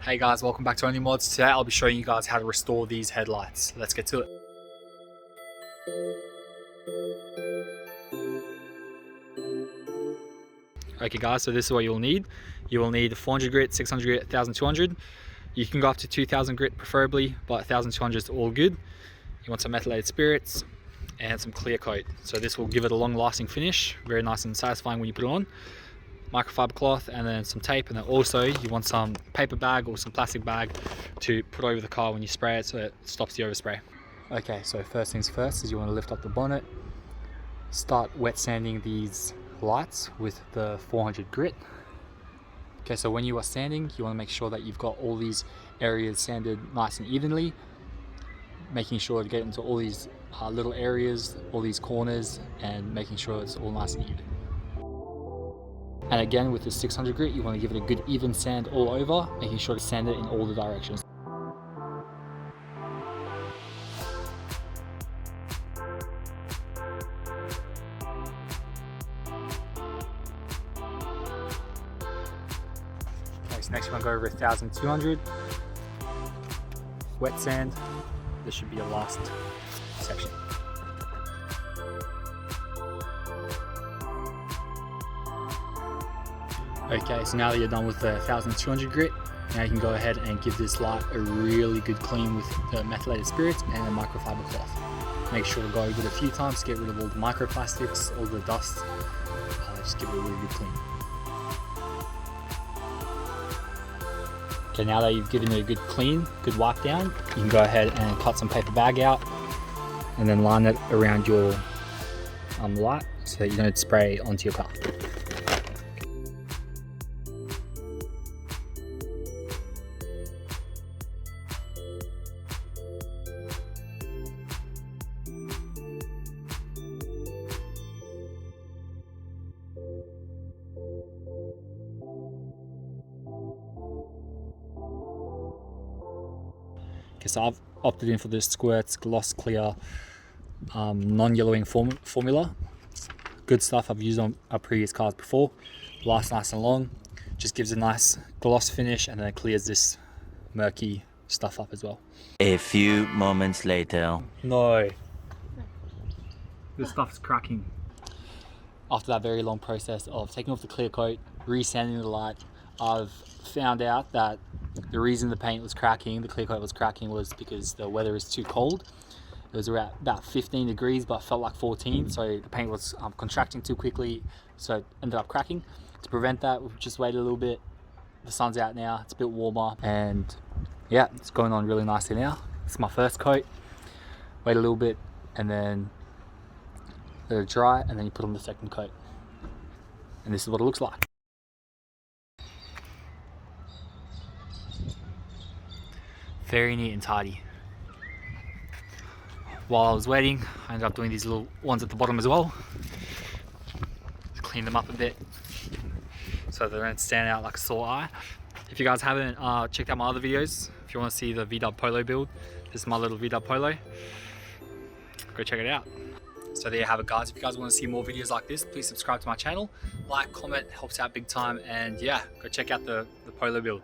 Hey guys, welcome back to Only Mods. Today I'll be showing you guys how to restore these headlights. Let's get to it. Okay guys, so this is what you'll need. You will need 400 grit, 600 grit, 1200. You can go up to 2000 grit preferably, but 1200 is all good. You want some methylated spirits and some clear coat. So this will give it a long lasting finish, very nice and satisfying when you put it on. Microfiber cloth and then some tape, and then also you want some paper bag or some plastic bag to put over the car when you spray it so it stops the overspray. Okay, so first things first is you want to lift up the bonnet, start wet sanding these lights with the 400 grit. Okay, so when you are sanding, you want to make sure that you've got all these areas sanded nice and evenly, making sure to get into all these little areas, all these corners, and making sure it's all nice and even. And again, with the 600 grit, you want to give it a good even sand all over, making sure to sand it in all the directions. Okay, so next you want to go over 1200. Wet sand. This should be your last section. Okay, so now that you're done with the 1200 grit, now you can go ahead and give this light a really good clean with the methylated spirits and a microfiber cloth. Make sure to go over it a few times to get rid of all the microplastics, all the dust. Just give it a really good clean. Okay, now that you've given it a good clean, good wipe down, you can go ahead and cut some paper bag out and then line it around your light so that you don't spray onto your car. Okay, so I've opted in for this Squirts Gloss Clear non-yellowing formula. Good stuff. I've used on our previous cars before. Lasts nice and long. Just gives a nice gloss finish and then it clears this murky stuff up as well. A few moments later. No. This stuff's cracking. After that very long process of taking off the clear coat, re-sanding the light, I've found out that the reason the paint was cracking, the clear coat was cracking, was because the weather is too cold. It was around about 15 degrees, but felt like 14, so the paint was contracting too quickly, so it ended up cracking. To prevent that, we've just waited a little bit. The sun's out now, it's a bit warmer, and yeah, it's going on really nicely now. It's my first coat. Wait a little bit, and then let it dry, and then you put on the second coat. And this is what it looks like. Very neat and tidy. While I was waiting, I ended up doing these little ones at the bottom as well. Just clean them up a bit so they don't stand out like a sore eye. If you guys haven't checked out my other videos, if you want to see the V-Dub Polo build, this is my little V-Dub Polo. Go check it out. So there you have it guys. If you guys want to see more videos like this, please subscribe to my channel. Like, comment, helps out big time, and yeah, go check out the Polo build.